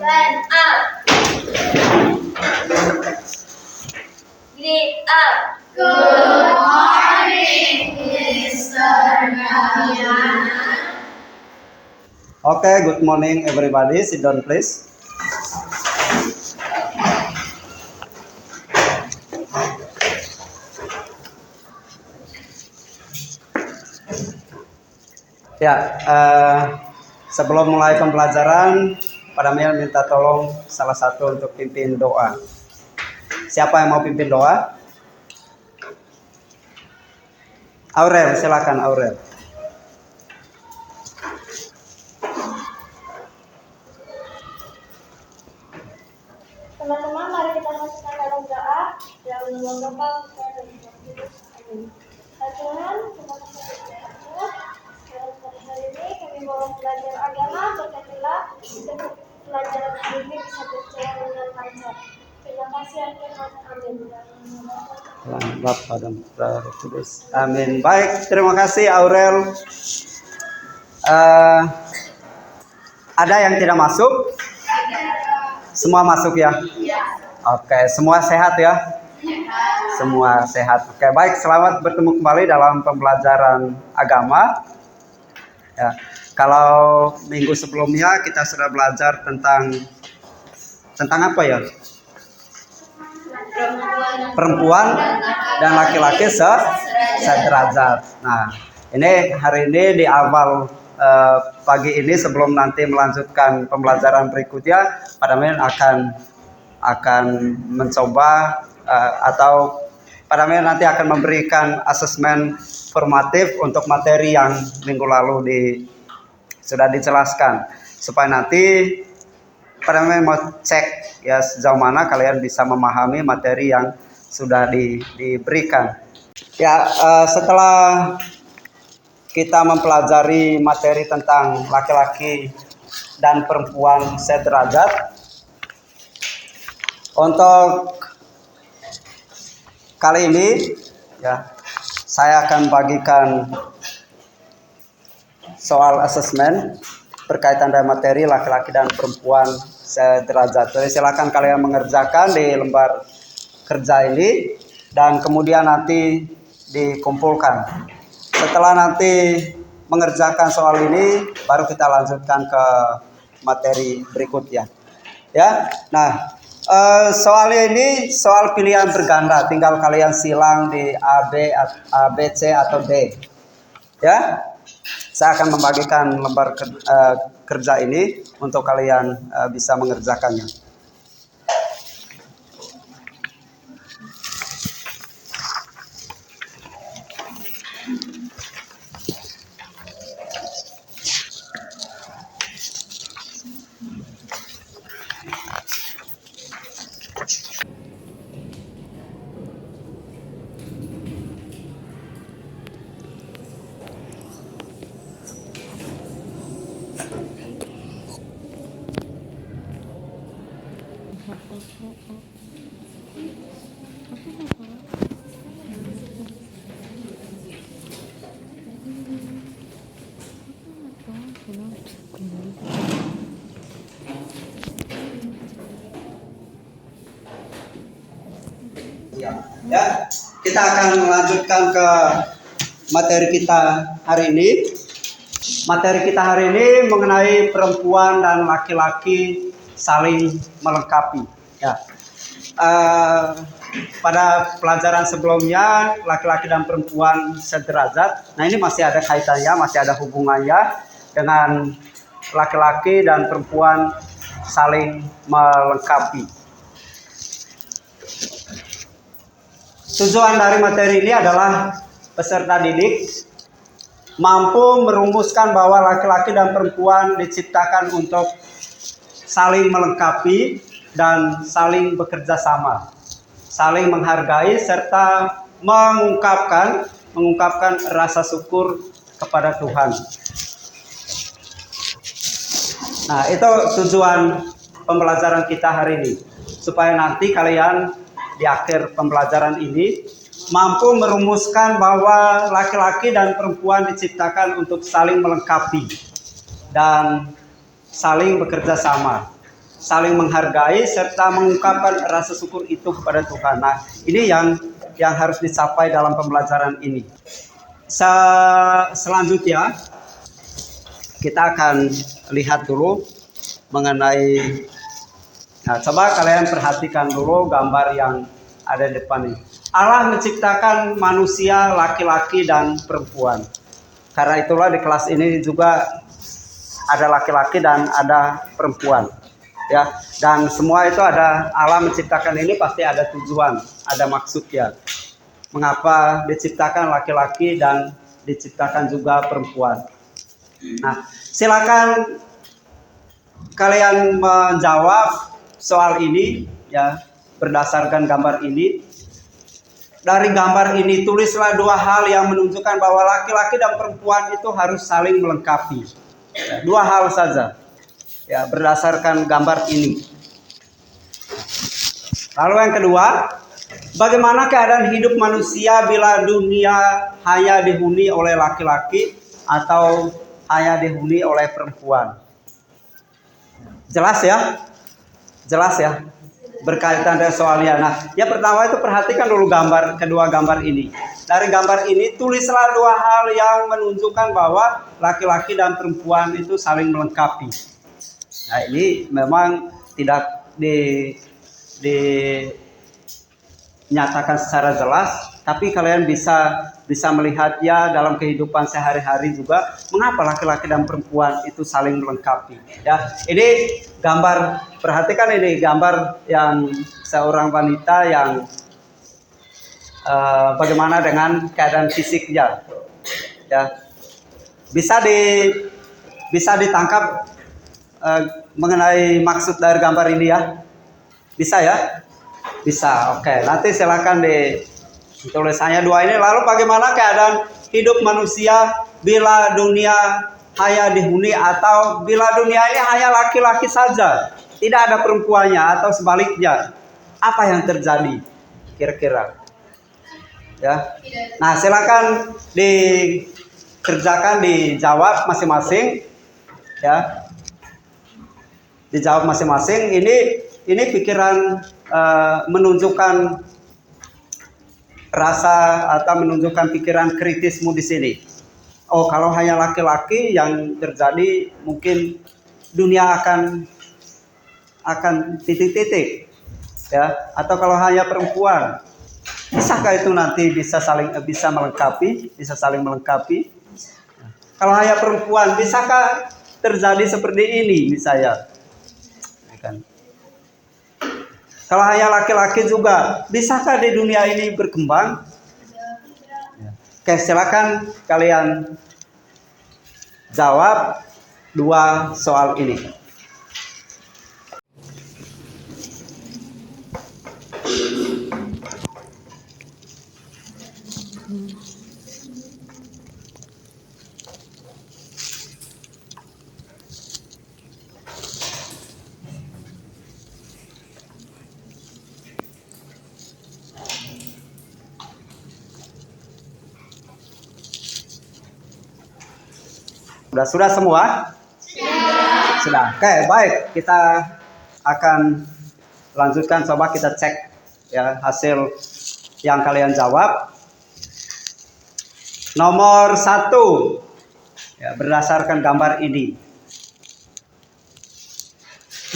Stand up. Get up. Good morning, Mr. Damian. Okay, good morning everybody. Sit down please. Ya, sebelum mulai pembelajaran, Pak Damian minta tolong salah satu untuk pimpin doa. Siapa yang mau pimpin doa? Aurel, silakan Aurel. Teman-teman, mari kita masukkan dalam doa yang mengapa kepada Tuhan. Tuhan, terima kasih atas sekarang pada hari ini kami mau belajar agama, berkatilah untuk pelajaran hari ini bisa berjalan dengan lancar. Terima kasih atas amin. Amin. Baik, terima kasih Aurel. Ada yang tidak masuk? Semua masuk ya? Oke, semua sehat ya? Semua sehat. Oke, baik, selamat bertemu kembali dalam pembelajaran agama. Ya, kalau minggu sebelumnya kita sudah belajar tentang apa ya? Perempuan dan laki-laki sederajat. Nah, ini hari ini di awal pagi ini sebelum nanti melanjutkan pembelajaran berikutnya, Pak Damian akan mencoba atau Pak Damian nanti akan memberikan asesmen formatif untuk materi yang minggu lalu sudah dijelaskan, supaya nanti Pak Damian mau cek ya sejauh mana kalian bisa memahami materi yang sudah diberikan. Ya, setelah kita mempelajari materi tentang laki-laki dan perempuan sederajat, untuk kali ini ya saya akan bagikan soal asesmen berkaitan dengan materi laki-laki dan perempuan sederajat. Jadi silakan kalian mengerjakan di lembar kerja ini dan kemudian nanti dikumpulkan. Setelah nanti mengerjakan soal ini, baru kita lanjutkan ke materi berikutnya. Ya, nah soal ini soal pilihan berganda, tinggal kalian silang di A, B, C atau D. Ya, saya akan membagikan lembar kerja ini untuk kalian bisa mengerjakannya. Ya, kita akan melanjutkan ke materi kita hari ini. Materi kita hari ini mengenai perempuan dan laki-laki saling melengkapi. Ya, pada pelajaran sebelumnya laki-laki dan perempuan sederajat. Nah, ini masih ada kaitannya, masih ada hubungannya dengan laki-laki dan perempuan saling melengkapi. Tujuan dari materi ini adalah peserta didik mampu merumuskan bahwa laki-laki dan perempuan diciptakan untuk saling melengkapi dan saling bekerja sama, saling menghargai serta mengungkapkan rasa syukur kepada Tuhan. Nah, itu tujuan pembelajaran kita hari ini, supaya nanti kalian di akhir pembelajaran ini mampu merumuskan bahwa laki-laki dan perempuan diciptakan untuk saling melengkapi dan saling bekerja sama. saling menghargai serta mengungkapkan rasa syukur itu kepada Tuhan. Nah, ini yang harus dicapai dalam pembelajaran ini. Selanjutnya kita akan lihat dulu mengenai, nah, coba kalian perhatikan dulu gambar yang ada di depan ini. Allah menciptakan manusia laki-laki dan perempuan. Karena itulah di kelas ini juga ada laki-laki dan ada perempuan. Ya, dan semua itu ada, Allah menciptakan ini pasti ada tujuan, ada maksudnya. Mengapa diciptakan laki-laki dan diciptakan juga perempuan? Nah, silakan kalian menjawab soal ini ya berdasarkan gambar ini. Dari gambar ini tulislah dua hal yang menunjukkan bahwa laki-laki dan perempuan itu harus saling melengkapi. Ya, dua hal saja. Ya, berdasarkan gambar ini. Lalu yang kedua, bagaimana keadaan hidup manusia bila dunia hanya dihuni oleh laki-laki atau hanya dihuni oleh perempuan? Jelas ya? Jelas ya? Berkaitan dengan soalnya. Nah, yang pertama itu perhatikan dulu kedua gambar ini. Dari gambar ini tulislah dua hal yang menunjukkan bahwa laki-laki dan perempuan itu saling melengkapi. Nah, ini memang tidak dinyatakan secara jelas, tapi kalian bisa melihatnya dalam kehidupan sehari-hari juga. Mengapa laki-laki dan perempuan itu saling melengkapi? Ya, ini gambar, perhatikan ini gambar yang seorang wanita yang bagaimana dengan keadaan fisiknya. Ya, bisa ditangkap mengenai maksud dari gambar ini ya? Bisa ya? Bisa. Oke, nanti silakan tulisannya dua ini. Lalu bagaimana keadaan hidup manusia bila dunia hanya dihuni atau bila dunia ini hanya laki-laki saja, tidak ada perempuannya atau sebaliknya? Apa yang terjadi kira-kira? Ya. Nah, silakan dikerjakan, dijawab masing-masing ya. Dijawab masing-masing. Ini pikiran menunjukkan rasa atau menunjukkan pikiran kritismu di sini. Oh, kalau hanya laki-laki yang terjadi mungkin dunia akan titik-titik ya, atau kalau hanya perempuan, bisakah itu nanti bisa saling melengkapi? Kalau hanya perempuan, bisakah terjadi seperti ini misalnya? Kan? Kalau hanya laki-laki juga, bisakah di dunia ini berkembang? Oke, silakan kalian jawab dua soal ini. Sudah semua? Sudah. Oke, baik. Kita akan lanjutkan. Coba kita cek ya hasil yang kalian jawab. Nomor 1 ya, berdasarkan gambar ini.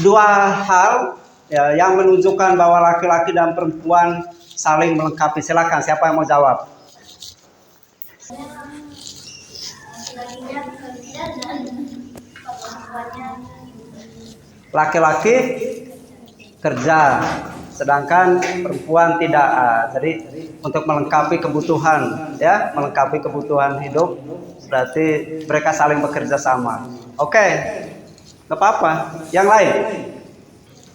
Dua hal ya, yang menunjukkan bahwa laki-laki dan perempuan saling melengkapi. Silakan, siapa yang mau jawab? Laki-laki kerja, sedangkan perempuan tidak. Jadi untuk melengkapi kebutuhan, ya, melengkapi kebutuhan hidup, berarti mereka saling bekerja sama. Oke, nggak apa-apa. Yang lain?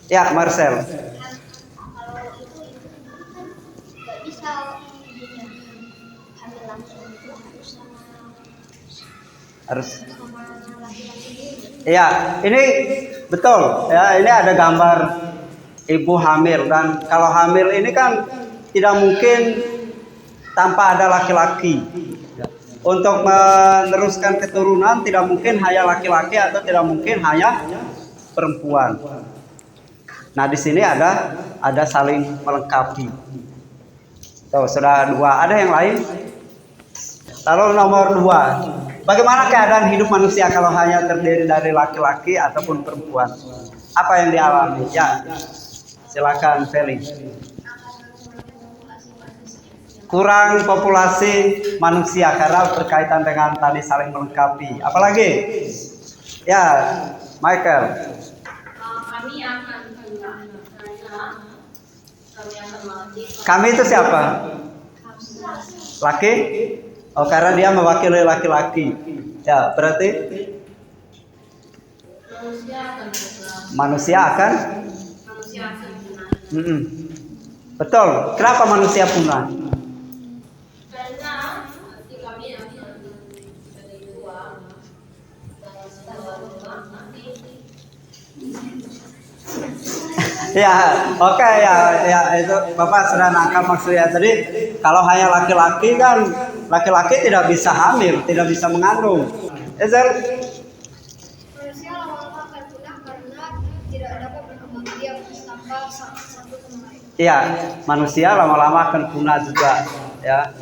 Ya, Marcel. Harus. Iya, ini betul. Ya, ini ada gambar ibu hamil, dan kalau hamil ini kan tidak mungkin tanpa ada laki-laki. Untuk meneruskan keturunan tidak mungkin hanya laki-laki atau tidak mungkin hanya perempuan. Nah, di sini ada saling melengkapi. Tuh, sudah 2. Ada yang lain? Lalu nomor 2, bagaimana keadaan hidup manusia kalau hanya terdiri dari laki-laki ataupun perempuan? Apa yang dialami? Ya, silakan Feli. Kurang populasi manusia karena berkaitan dengan tadi saling melengkapi. Apalagi? Ya, Michael. Kami itu siapa? Laki? Oh, karena dia mewakili laki-laki. Ya, berarti manusia akan punah. Betul. Kenapa manusia punah? Ya, oke, ya itu Bapak sudah nangkap maksudnya. Jadi kalau hanya laki-laki kan laki-laki tidak bisa hamil, tidak bisa mengandung. Ezel? Manusia lama-lama akan punah karena tidak dapat berkembang biak tanpa satu sama lain. Iya, manusia lama-lama akan punah juga, ya.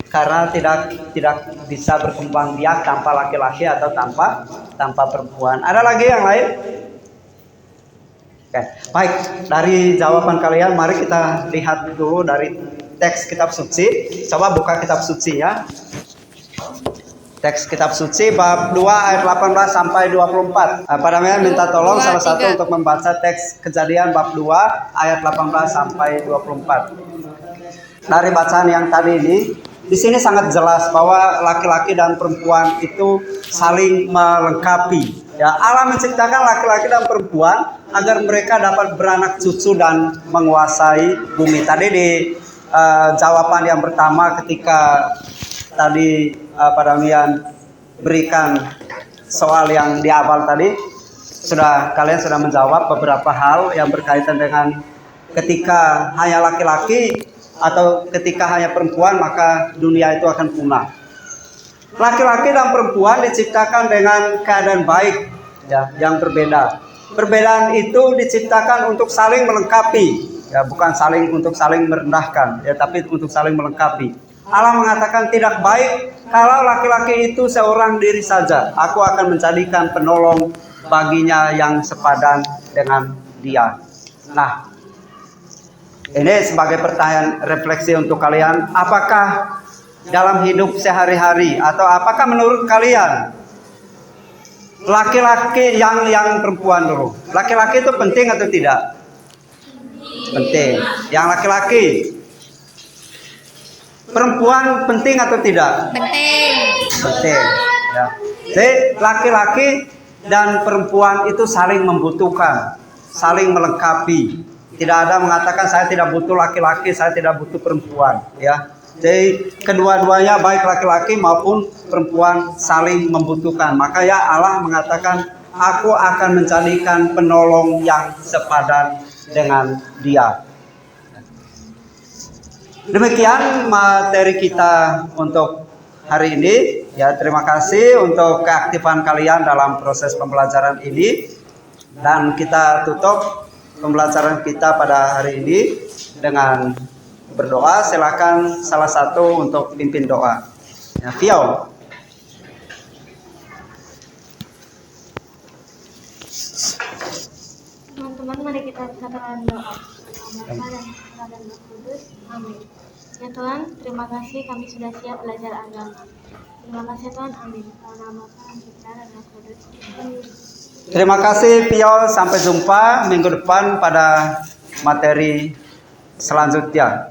Karena tidak bisa berkembang biak tanpa laki-laki atau tanpa perempuan. Ada lagi yang lain? Oke, baik. Dari jawaban kalian, mari kita lihat dulu dari teks kitab suci. Coba buka kitab suci ya. Teks kitab suci bab 2 ayat 18 sampai 24. Padahal minta tolong salah satu untuk membaca teks Kejadian bab 2 ayat 18 sampai 24. Dari bacaan yang tadi ini, di sini sangat jelas bahwa laki-laki dan perempuan itu saling melengkapi. Ya, Allah menciptakan laki-laki dan perempuan agar mereka dapat beranak cucu dan menguasai bumi. Tadi di jawaban yang pertama ketika tadi Pak Damian berikan soal yang di awal tadi, kalian sudah menjawab beberapa hal yang berkaitan dengan ketika hanya laki-laki atau ketika hanya perempuan maka dunia itu akan punah. Laki-laki dan perempuan diciptakan dengan keadaan baik, ya, yang berbeda. Perbedaan itu diciptakan untuk saling melengkapi, ya, bukan untuk saling merendahkan, ya, tapi untuk saling melengkapi. Allah mengatakan tidak baik kalau laki-laki itu seorang diri saja. Aku akan menjadikan penolong baginya yang sepadan dengan dia. Nah, ini sebagai pertanyaan refleksi untuk kalian. Apakah dalam hidup sehari-hari atau apakah menurut kalian laki-laki yang perempuan dulu, laki-laki itu penting atau tidak? Penting. Yang laki-laki, perempuan penting atau tidak? Penting. Penting. Ya. Jadi laki-laki dan perempuan itu saling membutuhkan, saling melengkapi. Tidak ada mengatakan saya tidak butuh laki-laki, saya tidak butuh perempuan. Ya. Jadi kedua-duanya baik laki-laki maupun perempuan saling membutuhkan. Maka ya Allah mengatakan aku akan menjadikan penolong yang sepadan dengan dia. Demikian materi kita untuk hari ini. Ya, terima kasih untuk keaktifan kalian dalam proses pembelajaran ini. Dan kita tutup pembelajaran kita pada hari ini dengan berdoa. Silakan salah satu untuk pimpin doa. Ya, Vio. Teman-teman, mari kita katakan doa. Bapa dan Putra dan Roh Kudus. Amin. Ya Tuhan, terima kasih kami sudah siap belajar agama. Terima kasih Tuhan. Amin. Dalam nama Bapa dan Putra dan Roh Kudus. Amin. Terima kasih Vio. Sampai jumpa minggu depan pada materi selanjutnya.